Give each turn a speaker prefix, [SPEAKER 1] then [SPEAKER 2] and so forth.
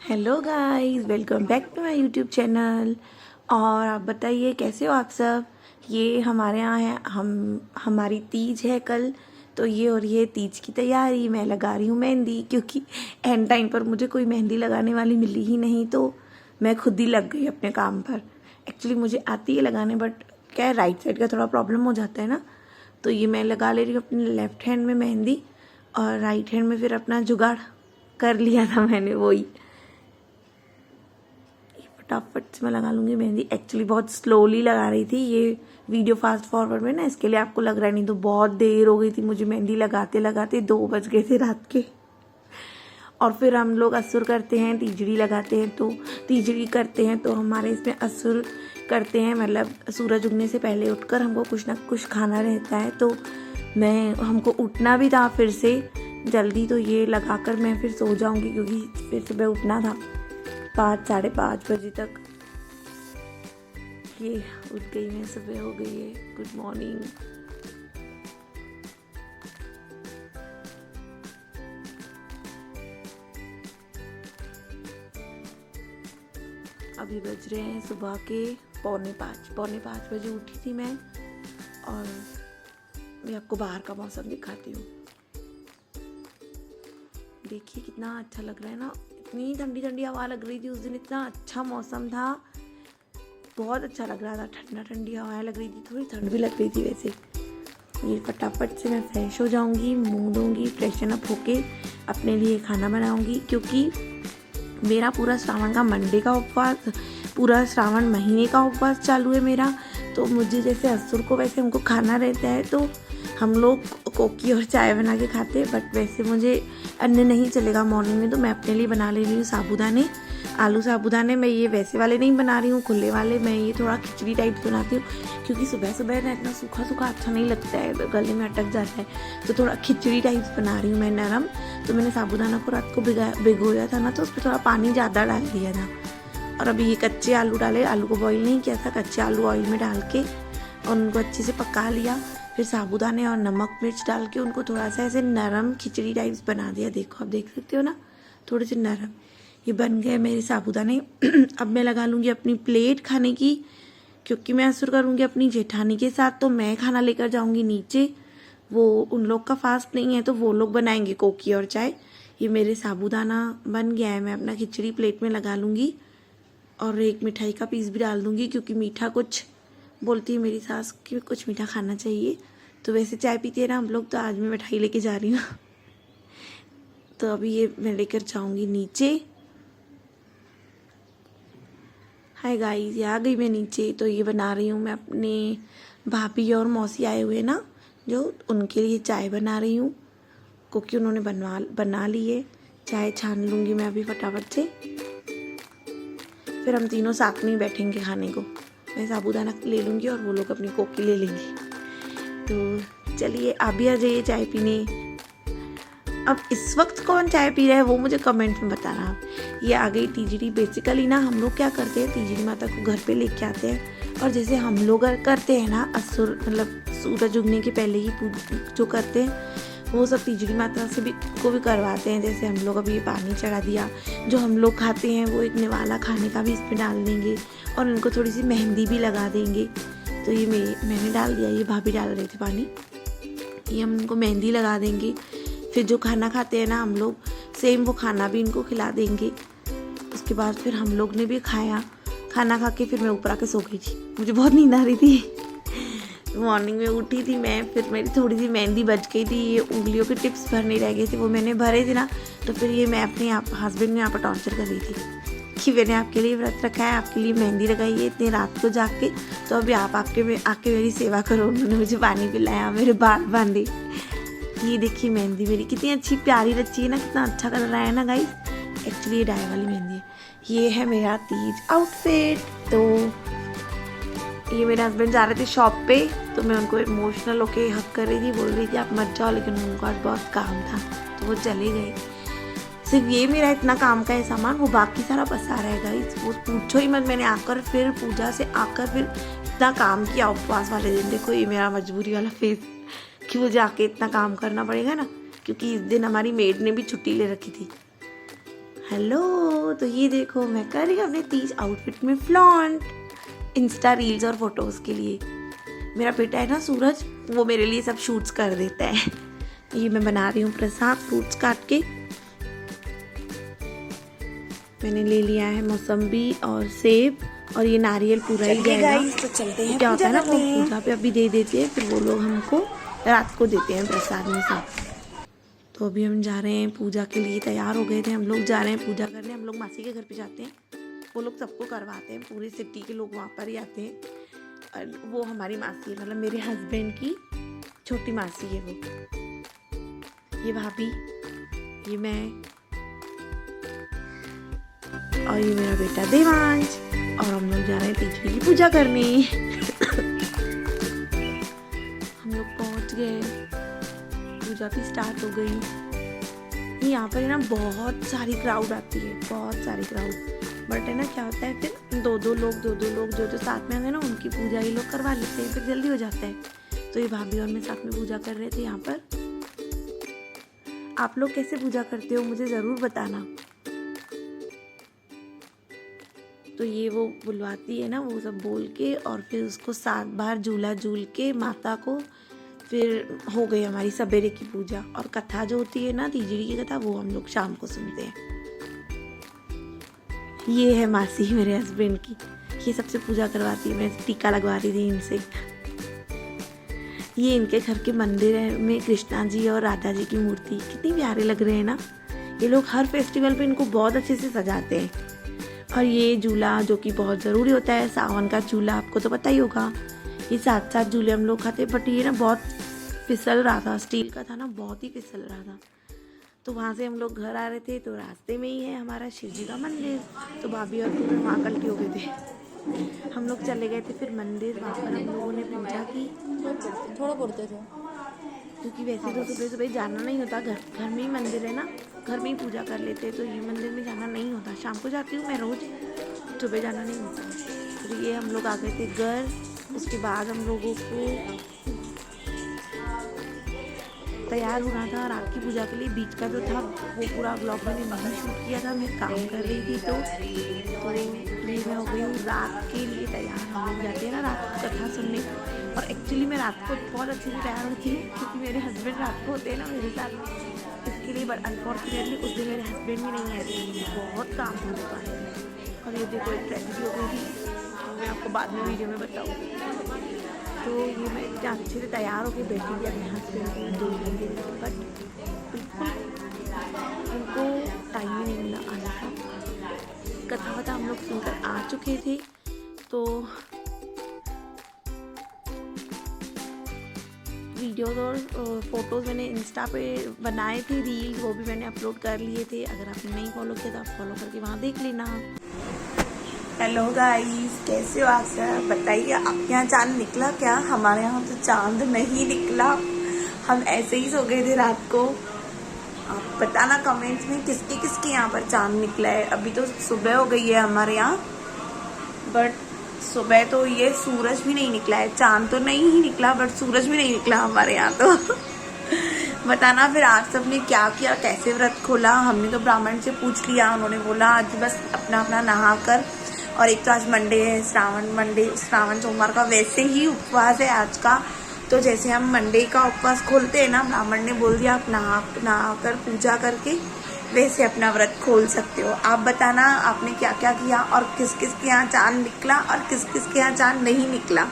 [SPEAKER 1] Hello guys, welcome back to my YouTube channel. और आप बताइए कैसे हो आप सब। ये हमारे यहाँ है, हमारी तीज है कल, तो ये और ये तीज की तैयारी। मैं लगा रही हूँ मेहंदी, क्योंकि एंड टाइम पर मुझे कोई मेहंदी लगाने वाली मिली ही नहीं, तो मैं खुद ही लग गई अपने काम पर। एक्चुअली मुझे आती है लगाने, बट क्या है, राइट साइड का थोड़ा प्रॉब्लम हो जाता है ना, तो ये मैं लगा ले रही हूँ अपने लेफ्ट हैंड में मेहंदी, और राइट हैंड में फिर अपना जुगाड़ कर लिया था मैंने, वही फटाफट से मैं लगा लूँगी मेहंदी। एक्चुअली बहुत स्लोली लगा रही थी, ये वीडियो फास्ट फॉरवर्ड में ना, इसके लिए आपको लग रहा है, नहीं तो बहुत देर हो गई थी मुझे मेहंदी लगाते लगाते, 2 बज गए थे रात के। और फिर हम लोग असुर करते हैं, तीजड़ी लगाते हैं, तो तीजड़ी करते हैं तो हमारे इसमें असुर करते हैं, मतलब सूरज उगने से पहले उठकर हमको कुछ ना कुछ खाना रहता है। तो हमको उठना भी था फिर से जल्दी, तो ये लगाकर मैं फिर सो जाऊंगी, क्योंकि फिर सुबह उठना था 5 साढ़े 5 बजे तक। ये उठ गई मैं, सुबह हो गई है। Good morning. अभी बज रहे हैं सुबह के 4:45 बजे उठी थी मैं। और मैं आपको बाहर का मौसम दिखाती हूँ, देखिए कितना अच्छा लग रहा है ना। इतनी ठंडी ठंडी हवा लग रही थी उस दिन, इतना अच्छा मौसम था, बहुत अच्छा लग रहा था। ठंडा ठंडी हवाएं लग रही थी, थोड़ी ठंड भी लग रही थी वैसे। ये फटाफट से मैं फ्रेश हो जाऊंगी, मुंह धोऊंगी, फ्रेशन अप होके अपने लिए खाना बनाऊंगी, क्योंकि मेरा पूरा श्रावण का मंडे का उपवास, पूरा श्रावण महीने का उपवास चालू है मेरा। तो मुझे जैसे असुर को वैसे हमको खाना रहता है, तो हम लोग कोकी और चाय बना के खाते हैं, बट वैसे मुझे अन्य नहीं चलेगा मॉर्निंग में, तो मैं अपने लिए बना ले रही हूँ साबूदाने, आलू साबूदाने। मैं ये वैसे वाले नहीं बना रही हूँ, खुले वाले। मैं ये थोड़ा खिचड़ी टाइप बनाती हूँ, क्योंकि सुबह सुबह ना इतना सूखा सूखा अच्छा नहीं लगता है, गले में अटक जाता है, तो थोड़ा खिचड़ी टाइप बना रही हूँ मैं, नरम। तो मैंने साबूदाना को रात को भिगोया था ना, तो उसमें थोड़ा पानी ज़्यादा डाल दिया था। और अभी ये कच्चे आलू डाले, आलू को बॉईल नहीं किया था, कच्चे आलू ऑयल में डाल के और उनको अच्छे से पका लिया। फिर साबूदाने और नमक मिर्च डाल के उनको थोड़ा सा ऐसे नरम खिचड़ी टाइप्स बना दिया। देखो, आप देख सकते हो ना, थोड़े से नरम ये बन गए मेरे साबूदाने। अब मैं लगा लूँगी अपनी प्लेट खाने की, क्योंकि मैं असुर करूँगी अपनी जेठानी के साथ, तो मैं खाना लेकर जाऊँगी नीचे। वो उन लोग का फास्ट नहीं है, तो वो लोग बनाएंगे कोकी और चाय। ये मेरे साबूदाना बन गया है, मैं अपना खिचड़ी प्लेट में लगा लूँगी और एक मिठाई का पीस भी डाल दूँगी, क्योंकि मीठा कुछ बोलती है मेरी सास कि कुछ मीठा खाना चाहिए। तो वैसे चाय पीती है ना हम लोग, तो आज मैं मिठाई लेके जा रही हूँ। तो अभी ये मैं लेकर जाऊँगी नीचे। हाय गाइस, ये आ गई मैं नीचे। तो ये बना रही हूँ मैं अपने भाभी और मौसी आए हुए ना, जो उनके लिए चाय बना रही हूँ, क्योंकि उन्होंने बना ली है। चाय छान लूँगी मैं अभी फटाफट से, फिर हम तीनों साथ में ही बैठेंगे खाने को। मैं साबूदाना ले लूँगी और वो लोग अपनी कोकी ले लेंगे। तो चलिए, आप भी आ जाइए चाय पीने। अब इस वक्त कौन चाय पी रहा है वो मुझे कमेंट में बताना। ये आ गई तीजड़ी। बेसिकली ना हम लोग क्या करते हैं, तीजड़ी माता को घर पे लेके आते हैं, और जैसे हम लोग करते हैं ना असुर, मतलब सूरज उगने के पहले ही जो करते हैं, वो सब तीजड़ी माता से भी को भी करवाते हैं। जैसे हम लोग अभी ये पानी चढ़ा दिया, जो हम लोग खाते हैं वो एक निवाला खाने का भी इसमें डाल देंगे, और उनको थोड़ी सी मेहंदी भी लगा देंगे। तो ये मैंने डाल दिया, ये भाभी डाल रहे थे पानी, ये हम उनको मेहंदी लगा देंगे। फिर जो खाना खाते हैं ना हम लोग, सेम वो खाना भी इनको खिला देंगे। उसके बाद फिर हम लोग ने भी खाया, खाना खा के फिर मैं ऊपर आके सो गई थी, मुझे बहुत नींद आ रही थी। मॉर्निंग में उठी थी मैं, फिर मेरी थोड़ी सी मेहंदी बच गई थी, ये उंगलियों के टिप्स भरने रह गए थे, वो मैंने भरे थे ना। तो फिर ये मैं अपने हस्बैंड में यहाँ पर टॉर्चर कर रही थी कि मैंने आपके लिए व्रत रखा है, आपके लिए मेहंदी लगाई है इतनी रात को जाग के, तो अभी आप आके मेरी सेवा करो। उन्होंने मुझे पानी पिलाया, मेरे बाल बांधे। ये देखिए मेहंदी मेरी कितनी अच्छी प्यारी रची है ना, कितना अच्छा कलर आया है ना गाइस। एक्चुअली ये डाई वाली मेहंदी है। ये है मेरा तीज आउटफिट। तो ये मेरे हस्बैंड जा रहे थे शॉप पे, तो मैं उनको इमोशनल होके हक कर रही थी, बोल रही थी आप मत जाओ, लेकिन उनको आज बहुत काम था तो वो चले गए। सिर्फ ये मेरा इतना काम का है सामान, वो बाकी सारा बसा रहेगा। वो पूछो ही मत, मैंने आकर फिर पूजा से आकर फिर इतना काम किया उपवास वाले दिन। देखो ये मेरा मजबूरी वाला फेस, कि मुझे आके इतना काम करना पड़ेगा ना, क्योंकि इस दिन हमारी मेड ने भी छुट्टी ले रखी थी। हेलो, तो ये देखो मैं कर रही हूँ अपने तीज आउटफिट में फ्लॉन्ट, इंस्टा रील्स और फोटोज़ के लिए। मेरा बेटा है ना सूरज, वो मेरे लिए सब शूट्स कर देता है। ये मैं बना रही हूँ प्रसाद फ्रूट्स काट के। मैंने ले लिया है मौसम्बी और सेब, और ये नारियल पूरा ही जाएगा।
[SPEAKER 2] तो चलते हैं,
[SPEAKER 1] क्या होता है ना, वो पूजा पे अभी दे देते हैं, फिर वो लोग हमको रात को देते हैं प्रसाद में सब। तो अभी हम जा रहे हैं पूजा के लिए, तैयार हो गए थे, हम लोग जा रहे हैं पूजा करने। हम लोग मासी के घर पे जाते हैं, वो लोग सबको करवाते हैं, पूरी सिटी के लोग वहाँ पर ही आते हैं। और वो हमारी मासी है, मतलब मेरे हस्बैंड की छोटी मासी है वो। ये भाभी, ये मैं, और ये मेरा बेटा देवांश, और हम लोग जा रहे हैं तीजड़ी की पूजा करने। हम लोग पहुंच गए, पूजा भी स्टार्ट हो गई। यहाँ पर है ना बहुत सारी क्राउड आती है, बहुत सारी क्राउड। बट है ना क्या होता है, फिर दो दो लोग जो साथ में आते हैं ना, उनकी पूजा ये लोग करवा लेते हैं, फिर जल्दी हो जाता है। तो ये भाभी और मैं साथ में पूजा कर रहे थे यहाँ पर। आप लोग कैसे पूजा करते हो मुझे ज़रूर बताना। तो ये वो बुलवाती है ना, वो सब बोल के, और फिर उसको 7 बार झूला झूल के माता को, फिर हो गई हमारी सवेरे की पूजा। और कथा जो होती है ना, तीजड़ी की कथा, वो हम लोग शाम को सुनते हैं। ये है मासी मेरे हस्बैंड की, ये सबसे पूजा करवाती है। मैं टीका लगवा रही थी इनसे। ये इनके घर के मंदिर है में कृष्णा जी और राधा जी की मूर्ति, कितनी प्यारे लग रहे हैं ना। ये लोग हर फेस्टिवल पे इनको बहुत अच्छे से सजाते हैं। और ये झूला जो कि बहुत ज़रूरी होता है, सावन का झूला, आपको तो पता ही होगा। ये 7 झूले हम लोग खाते, बट ये ना बहुत फिसल रहा था, स्टील का था ना, बहुत ही फिसल रहा था। तो वहाँ से हम लोग घर आ रहे थे, तो रास्ते में ही है हमारा शिव जी का मंदिर। तो भाभी और फिर वहाँ गलती हो गए थे, हम लोग चले गए थे फिर मंदिर। वहाँ पर हम लोगों ने पूजा की,
[SPEAKER 2] थोड़ा बोलते थे,
[SPEAKER 1] क्योंकि वैसे तो सुबह सुबह जाना नहीं होता, घर में ही मंदिर है ना, घर में ही पूजा कर लेते। तो ये मंदिर में जाना नहीं होता, शाम को जाती हूँ मैं रोज़, सुबह जाना नहीं होता। फिर ये हम लोग आ गए थे घर। उसके बाद हम लोगों को तैयार होना था रात की पूजा के लिए। बीच का जो था वो पूरा ब्लॉग मैंने नहीं शूट किया था, मैं काम कर रही थी। तो ये मैं हो गई हूँ रात के लिए तैयार। हम लोग जाते हैं ना रात को कथा सुनने, और एक्चुअली मैं रात को बहुत अच्छे से तैयार होती हूँ, क्योंकि मेरे हस्बैंड रात को होते हैं ना मेरे साथ, इसके लिए। बट अनफॉर्चुनेटली उस दिन मेरे हस्बैंड भी नहीं आए थे, बहुत काम हो चुका है। और ये देखो एक ट्रेजेडी हो गई थी, तो मैं आपको बाद में वीडियो में बताऊँगी। तो ये मैं इतना अच्छे से तैयार होकर बैठी थी अपने हस्बैंड को देखने के लिए, बट बिल्कुल उनको टाइम ही नहीं मिला आने का। कथा वथा हम लोग सुनकर आ चुके थे। तो वीडियोज़ और फोटोज़ मैंने इंस्टा पे बनाए थे, रील्स, वो भी मैंने अपलोड कर लिए थे। अगर आपने नहीं फॉलो किया तो आप फॉलो करके वहाँ देख लेना। हेलो गाइस, कैसे हो आप सब? बताइए आपके यहाँ चांद निकला क्या? हमारे यहाँ तो चांद नहीं निकला, हम ऐसे ही सो गए थे रात को। आप बताना कमेंट्स में किसके यहाँ पर चांद निकला है। अभी तो सुबह हो गई है हमारे यहाँ, बट सुबह तो ये सूरज भी नहीं निकला है। चांद तो नहीं ही निकला, बट सूरज भी नहीं निकला हमारे यहाँ तो। बताना फिर आप सब ने क्या किया, कैसे व्रत खोला। हमने तो ब्राह्मण से पूछ लिया, उन्होंने बोला आज बस अपना अपना नहा कर, और एक तो आज मंडे है, श्रावण सोमवार का वैसे ही उपवास है आज का। तो जैसे हम मंडे का उपवास खोलते हैं ना, ब्राह्मण ने बोल दिया आप नहा कर पूजा करके वैसे अपना व्रत खोल सकते हो। आप बताना आपने क्या क्या किया, और किस किस के यहाँ चांद निकला और किस किस के यहाँ चांद नहीं निकला।